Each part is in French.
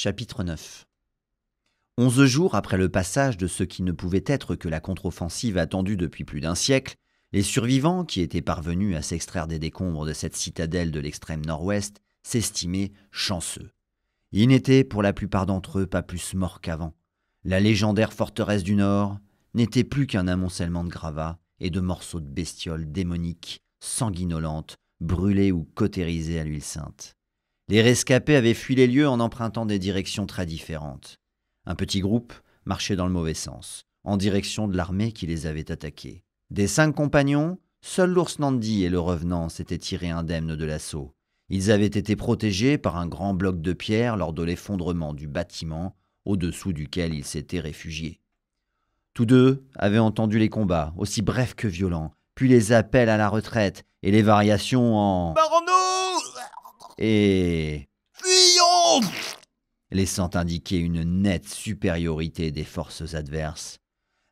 Chapitre 9. 11 jours après le passage de ce qui ne pouvait être que la contre-offensive attendue depuis plus d'un siècle, les survivants qui étaient parvenus à s'extraire des décombres de cette citadelle de l'extrême nord-ouest s'estimaient chanceux. Ils n'étaient pour la plupart d'entre eux pas plus morts qu'avant. La légendaire forteresse du Nord n'était plus qu'un amoncellement de gravats et de morceaux de bestioles démoniques, sanguinolentes, brûlées ou cautérisées à l'huile sainte. Les rescapés avaient fui les lieux en empruntant des directions très différentes. Un petit groupe marchait dans le mauvais sens, en direction de l'armée qui les avait attaqués. Des 5 compagnons, seul l'ours Nandi et le revenant s'étaient tirés indemnes de l'assaut. Ils avaient été protégés par un grand bloc de pierre lors de l'effondrement du bâtiment au-dessous duquel ils s'étaient réfugiés. Tous deux avaient entendu les combats, aussi brefs que violents, puis les appels à la retraite et les variations en « Barreau !» et « Fuyons !» laissant indiquer une nette supériorité des forces adverses.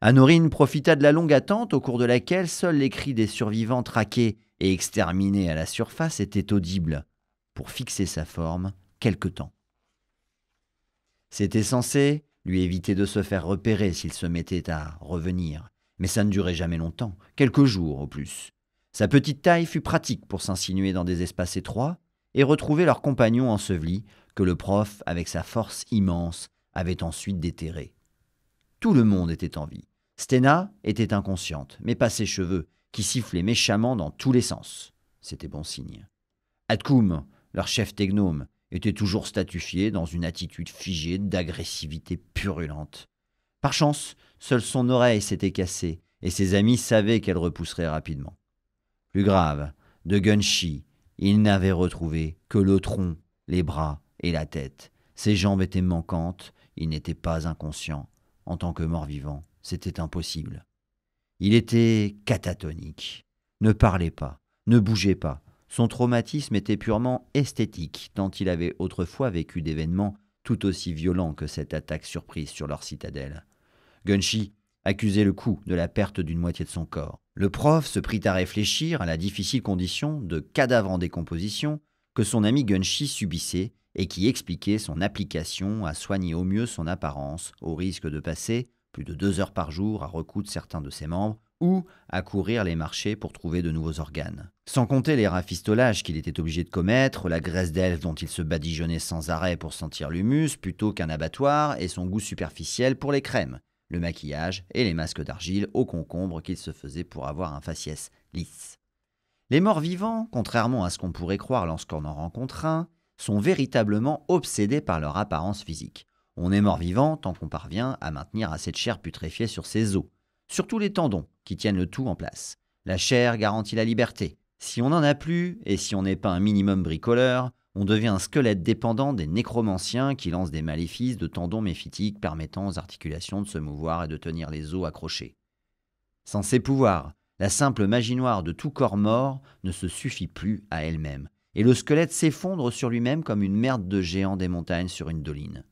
Anorine profita de la longue attente au cours de laquelle seuls les cris des survivants traqués et exterminés à la surface étaient audibles, pour fixer sa forme quelque temps. C'était censé lui éviter de se faire repérer s'il se mettait à revenir, mais ça ne durait jamais longtemps, quelques jours au plus. Sa petite taille fut pratique pour s'insinuer dans des espaces étroits et retrouver leurs compagnons ensevelis que le prof, avec sa force immense, avait ensuite déterrés. Tout le monde était en vie. Stena était inconsciente, mais pas ses cheveux, qui sifflaient méchamment dans tous les sens. C'était bon signe. Atkoum, leur chef technome, était toujours statufié dans une attitude figée d'agressivité purulente. Par chance, seule son oreille s'était cassée, et ses amis savaient qu'elle repousserait rapidement. Plus grave, de Gunshi, il n'avait retrouvé que le tronc, les bras et la tête. Ses jambes étaient manquantes, il n'était pas inconscient. En tant que mort-vivant, c'était impossible. Il était catatonique, ne parlait pas, ne bougeait pas. Son traumatisme était purement esthétique, tant il avait autrefois vécu d'événements tout aussi violents que cette attaque surprise sur leur citadelle. Gunshi accusait le coup de la perte d'une moitié de son corps. Le prof se prit à réfléchir à la difficile condition de cadavre en décomposition que son ami Gunshi subissait et qui expliquait son application à soigner au mieux son apparence, au risque de passer plus de 2 heures par jour à recoudre certains de ses membres ou à courir les marchés pour trouver de nouveaux organes. Sans compter les rafistolages qu'il était obligé de commettre, la graisse d'elfe dont il se badigeonnait sans arrêt pour sentir l'humus plutôt qu'un abattoir et son goût superficiel pour les crèmes, le maquillage et les masques d'argile aux concombres qu'il se faisait pour avoir un faciès lisse. Les morts vivants, contrairement à ce qu'on pourrait croire lorsqu'on en rencontre un, sont véritablement obsédés par leur apparence physique. On est mort-vivant tant qu'on parvient à maintenir assez de chair putréfiée sur ses os, surtout les tendons qui tiennent le tout en place. La chair garantit la liberté. Si on n'en a plus, et si on n'est pas un minimum bricoleur, on devient un squelette dépendant des nécromanciens qui lancent des maléfices de tendons méphitiques permettant aux articulations de se mouvoir et de tenir les os accrochés. Sans ces pouvoirs, la simple magie noire de tout corps mort ne se suffit plus à elle-même, et le squelette s'effondre sur lui-même comme une merde de géant des montagnes sur une doline.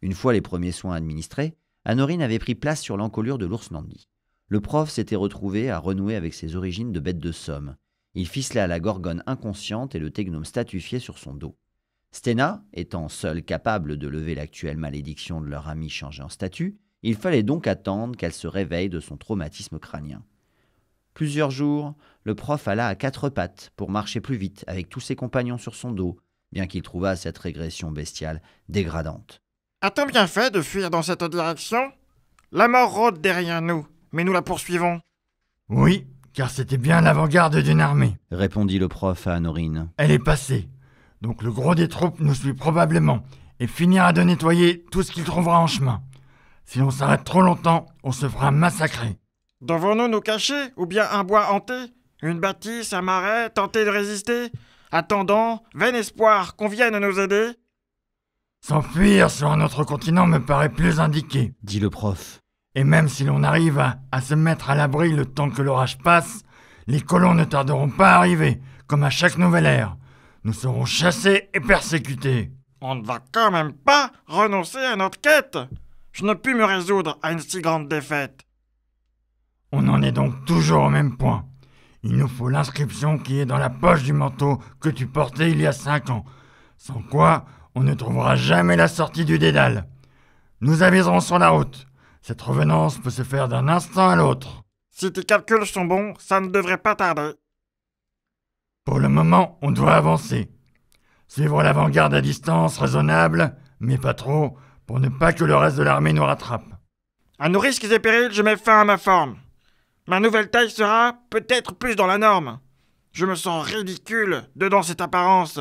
Une fois les premiers soins administrés, Anorine avait pris place sur l'encolure de l'ours Nandi. Le prof s'était retrouvé à renouer avec ses origines de bête de somme. Il ficela la gorgone inconsciente et le technome statufié sur son dos. Stena, étant seule capable de lever l'actuelle malédiction de leur ami changé en statue, il fallait donc attendre qu'elle se réveille de son traumatisme crânien. Plusieurs jours, le prof alla à 4 pattes pour marcher plus vite avec tous ses compagnons sur son dos, bien qu'il trouvât cette régression bestiale dégradante. « A-t-on bien fait de fuir dans cette direction ? La mort rôde derrière nous, mais nous la poursuivons. » « Oui, car c'était bien l'avant-garde d'une armée, » répondit le prof à Anorine. « Elle est passée, donc le gros des troupes nous suit probablement et finira de nettoyer tout ce qu'il trouvera en chemin. Si l'on s'arrête trop longtemps, on se fera massacrer. » « Devons-nous nous cacher, ou bien un bois hanté ? Une bâtisse, un marais, tenter de résister ? Attendant, vain espoir qu'on vienne nous aider ?» « S'enfuir sur un autre continent me paraît plus indiqué, » dit le prof. « Et même si l'on arrive à se mettre à l'abri le temps que l'orage passe, les colons ne tarderont pas à arriver, comme à chaque nouvelle ère. Nous serons chassés et persécutés. » « On ne va quand même pas renoncer à notre quête. Je ne puis me résoudre à une si grande défaite. » On en est donc toujours au même point. Il nous faut l'inscription qui est dans la poche du manteau que tu portais il y a 5 ans. Sans quoi, on ne trouvera jamais la sortie du dédale. Nous aviserons sur la route. Cette revenance peut se faire d'un instant à l'autre. Si tes calculs sont bons, ça ne devrait pas tarder. Pour le moment, on doit avancer. Suivre l'avant-garde à distance raisonnable, mais pas trop, pour ne pas que le reste de l'armée nous rattrape. À nos risques et périls, je mets fin à ma forme. Ma nouvelle taille sera peut-être plus dans la norme. Je me sens ridicule dedans cette apparence.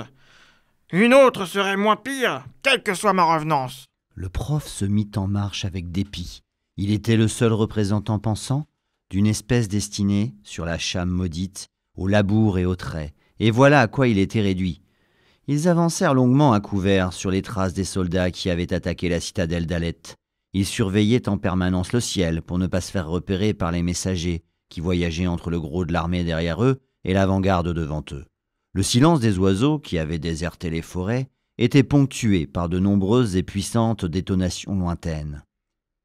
Une autre serait moins pire, quelle que soit ma revenance. Le prof se mit en marche avec dépit. Il était le seul représentant pensant d'une espèce destinée, sur la chame maudite, au labour et au trait. Et voilà à quoi il était réduit. Ils avancèrent longuement à couvert sur les traces des soldats qui avaient attaqué la citadelle d'Alette. Ils surveillaient en permanence le ciel pour ne pas se faire repérer par les messagers qui voyageaient entre le gros de l'armée derrière eux et l'avant-garde devant eux. Le silence des oiseaux qui avaient déserté les forêts était ponctué par de nombreuses et puissantes détonations lointaines.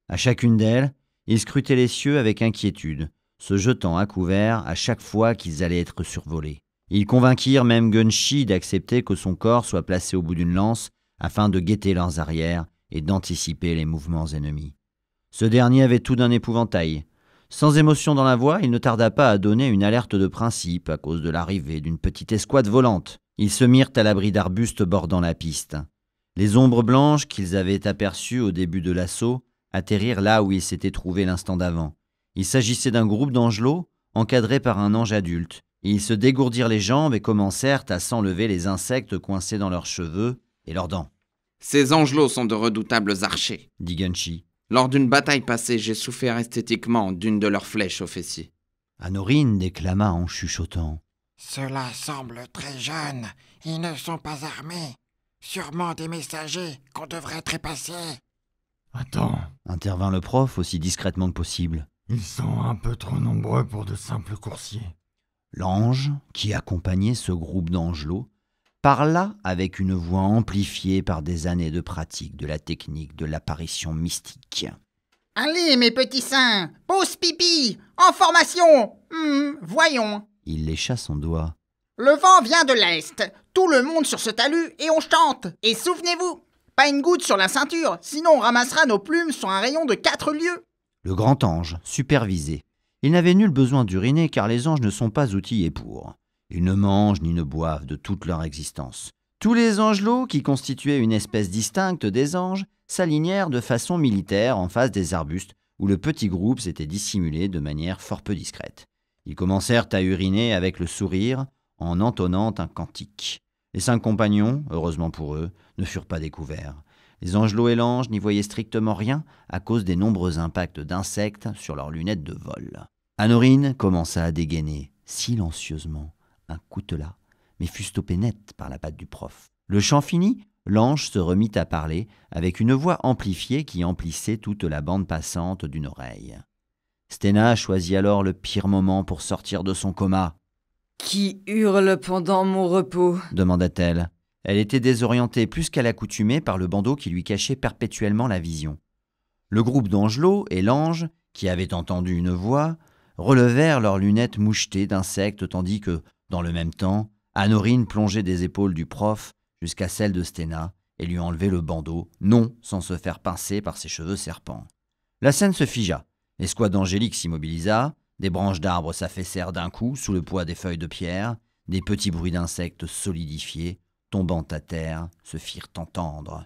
À chacune d'elles, ils scrutaient les cieux avec inquiétude, se jetant à couvert à chaque fois qu'ils allaient être survolés. Ils convainquirent même Gunshi d'accepter que son corps soit placé au bout d'une lance afin de guetter leurs arrières et d'anticiper les mouvements ennemis. Ce dernier avait tout d'un épouvantail. Sans émotion dans la voix, il ne tarda pas à donner une alerte de principe à cause de l'arrivée d'une petite escouade volante. Ils se mirent à l'abri d'arbustes bordant la piste. Les ombres blanches qu'ils avaient aperçues au début de l'assaut atterrirent là où ils s'étaient trouvés l'instant d'avant. Il s'agissait d'un groupe d'angelots encadré par un ange adulte. Ils se dégourdirent les jambes et commencèrent à s'enlever les insectes coincés dans leurs cheveux et leurs dents. « Ces angelots sont de redoutables archers, » dit Gunshi. « Lors d'une bataille passée, j'ai souffert esthétiquement d'une de leurs flèches au fessier. » Anorine déclama en chuchotant. « Cela semble très jeune. Ils ne sont pas armés. Sûrement des messagers qu'on devrait trépasser. » « Attends, Intervint le prof aussi discrètement que possible. ils sont un peu trop nombreux pour de simples coursiers. L'ange, qui accompagnait ce groupe d'angelots, parla avec une voix amplifiée par des années de pratique de la technique de l'apparition mystique. « Allez, mes petits saints, pause pipi, en formation. Voyons. » Il lécha son doigt. « Le vent vient de l'est. Tout le monde sur ce talus et on chante. Et souvenez-vous, pas une goutte sur la ceinture, sinon on ramassera nos plumes sur un rayon de 4 lieues. » Le grand ange supervisait. Il n'avait nul besoin d'uriner car les anges ne sont pas outillés pour. Ils ne mangent ni ne boivent de toute leur existence. Tous les angelots, qui constituaient une espèce distincte des anges, s'alignèrent de façon militaire en face des arbustes où le petit groupe s'était dissimulé de manière fort peu discrète. Ils commencèrent à uriner avec le sourire en entonnant un cantique. Les 5 compagnons, heureusement pour eux, ne furent pas découverts. Les angelots et l'ange n'y voyaient strictement rien à cause des nombreux impacts d'insectes sur leurs lunettes de vol. Anorine commença à dégainer, silencieusement, un coutelas, mais fut stoppé net par la patte du prof. Le chant fini, l'ange se remit à parler avec une voix amplifiée qui emplissait toute la bande passante d'une oreille. Stena choisit alors le pire moment pour sortir de son coma. « Qui hurle pendant mon repos ?» demanda-t-elle. Elle était désorientée plus qu'à l'accoutumée par le bandeau qui lui cachait perpétuellement la vision. Le groupe d'angelots et l'ange, qui avaient entendu une voix, relevèrent leurs lunettes mouchetées d'insectes tandis que, dans le même temps, Anorine plongeait des épaules du prof jusqu'à celles de Stena et lui enlevait le bandeau, non sans se faire pincer par ses cheveux serpents. La scène se figea. L'escouade angélique s'immobilisa, des branches d'arbres s'affaissèrent d'un coup sous le poids des feuilles de pierre, des petits bruits d'insectes solidifiés, tombant à terre, se firent entendre.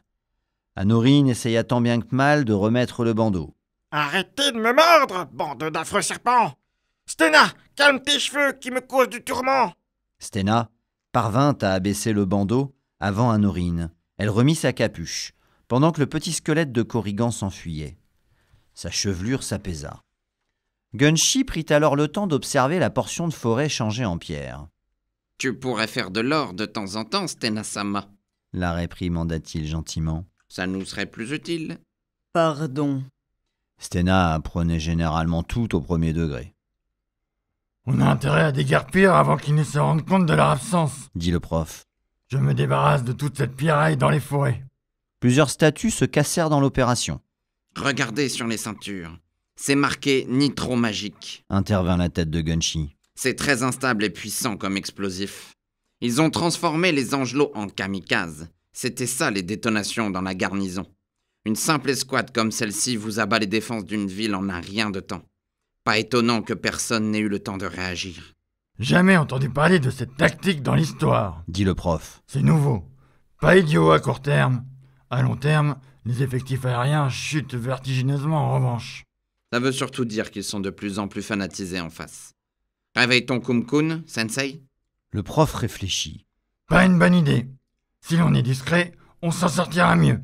Anorine essaya tant bien que mal de remettre le bandeau. « Arrêtez de me mordre, bande d'affreux serpents! Stena, calme tes cheveux qui me causent du tourment !» Stena parvint à abaisser le bandeau avant Anorine. Elle remit sa capuche, pendant que le petit squelette de Corrigan s'enfuyait. Sa chevelure s'apaisa. Gunshi prit alors le temps d'observer la portion de forêt changée en pierre. « Tu pourrais faire de l'or de temps en temps, Stena-sama. » la réprimanda-t-il gentiment. « Ça nous serait plus utile. » « Pardon. » Stena prenait généralement tout au premier degré. « On a intérêt à déguerpir avant qu'ils ne se rendent compte de leur absence, » dit le prof. « Je me débarrasse de toute cette pierraille dans les forêts. » Plusieurs statues se cassèrent dans l'opération. « Regardez sur les ceintures. C'est marqué nitro magique. » intervint la tête de Gunshi. C'est très instable et puissant comme explosif. Ils ont transformé les angelots en kamikazes. C'était ça les détonations dans la garnison. Une simple escouade comme celle-ci vous abat les défenses d'une ville en un rien de temps. Pas étonnant que personne n'ait eu le temps de réagir. Jamais entendu parler de cette tactique dans l'histoire. dit le prof. C'est nouveau. Pas idiot à court terme. À long terme, les effectifs aériens chutent vertigineusement en revanche. Ça veut surtout dire qu'ils sont de plus en plus fanatisés en face. Réveille ton Kumkun, sensei. Le prof réfléchit. Pas une bonne idée. Si l'on est discret, on s'en sortira mieux.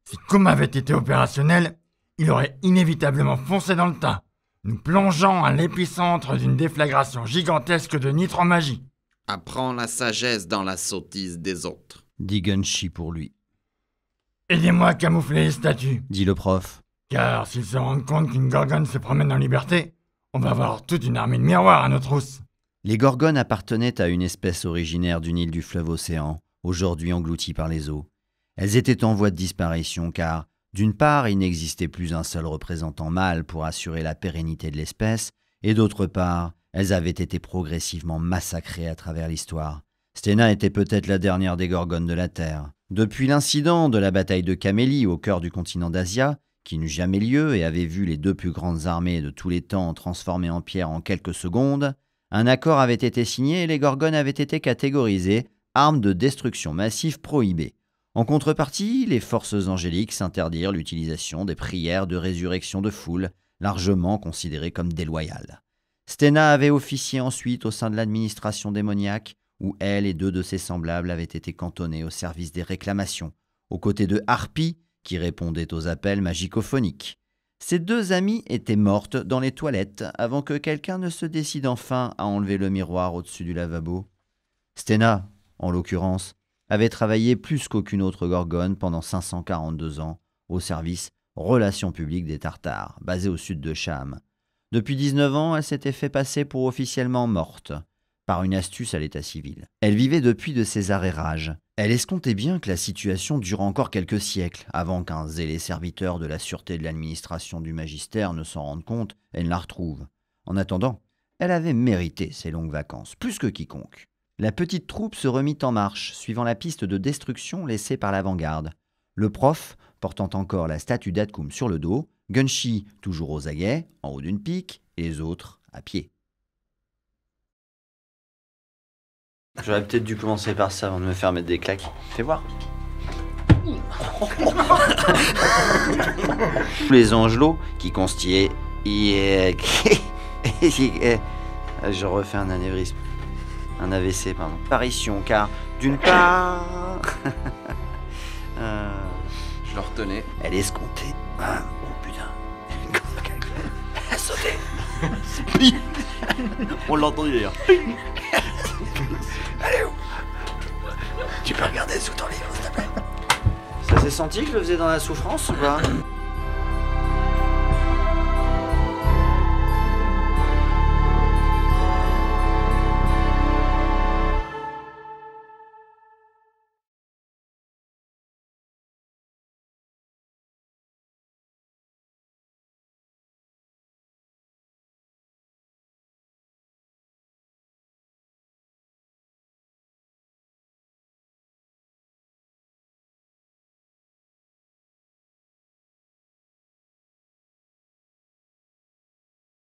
Si Kum avait été opérationnel, il aurait inévitablement foncé dans le tas, nous plongeant à l'épicentre d'une déflagration gigantesque de nitromagie. Apprends la sagesse dans la sottise des autres. Dit Gunshi pour lui. Aidez-moi à camoufler les statues, Dit le prof. car s'ils se rendent compte qu'une gorgone se promène en liberté, on va avoir toute une armée de miroirs à nos trousses. Les gorgones appartenaient à une espèce originaire d'une île du fleuve Océan, aujourd'hui engloutie par les eaux. Elles étaient en voie de disparition car, d'une part, il n'existait plus un seul représentant mâle pour assurer la pérennité de l'espèce, et d'autre part, elles avaient été progressivement massacrées à travers l'histoire. Stena était peut-être la dernière des gorgones de la Terre. Depuis l'incident de la bataille de Camélie au cœur du continent d'Asia, qui n'eut jamais lieu et avait vu les deux plus grandes armées de tous les temps transformées en pierre en quelques secondes, un accord avait été signé et les gorgones avaient été catégorisées armes de destruction massive prohibées. En contrepartie, les forces angéliques s'interdirent l'utilisation des prières de résurrection de foule, largement considérées comme déloyales. Stena avait officié ensuite au sein de l'administration démoniaque, où elle et deux de ses semblables avaient été cantonnés au service des réclamations, aux côtés de Harpie, qui répondait aux appels magicophoniques. Ces deux amies étaient mortes dans les toilettes avant que quelqu'un ne se décide enfin à enlever le miroir au-dessus du lavabo. Stena, en l'occurrence, avait travaillé plus qu'aucune autre gorgone pendant 542 ans au service Relations publiques des Tartares, basé au sud de Cham. Depuis 19 ans, elle s'était fait passer pour officiellement morte, par une astuce à l'état civil. Elle vivait depuis de ses arrérages. Elle escomptait bien que la situation dure encore quelques siècles, avant qu'un zélé serviteur de la sûreté de l'administration du magistère ne s'en rende compte et ne la retrouve. En attendant, elle avait mérité ses longues vacances, plus que quiconque. La petite troupe se remit en marche, suivant la piste de destruction laissée par l'avant-garde. Le prof, portant encore la statue d'Atkum sur le dos, Gunshi toujours aux aguets, en haut d'une pique, et les autres à pied. J'aurais peut-être dû commencer par ça avant de me faire mettre des claques. Fais voir. Tous les angelots qui constillaient... Je refais un anévrisme. Un AVC, pardon. Apparition, car d'une part... Je le retenais. Elle escomptait. Ah, oh putain. Elle a sauté. On l'a entendu d'ailleurs. Allez où? Tu peux regarder sous ton livre, s'il te plaît. Ça s'est senti que je le faisais dans la souffrance ou pas?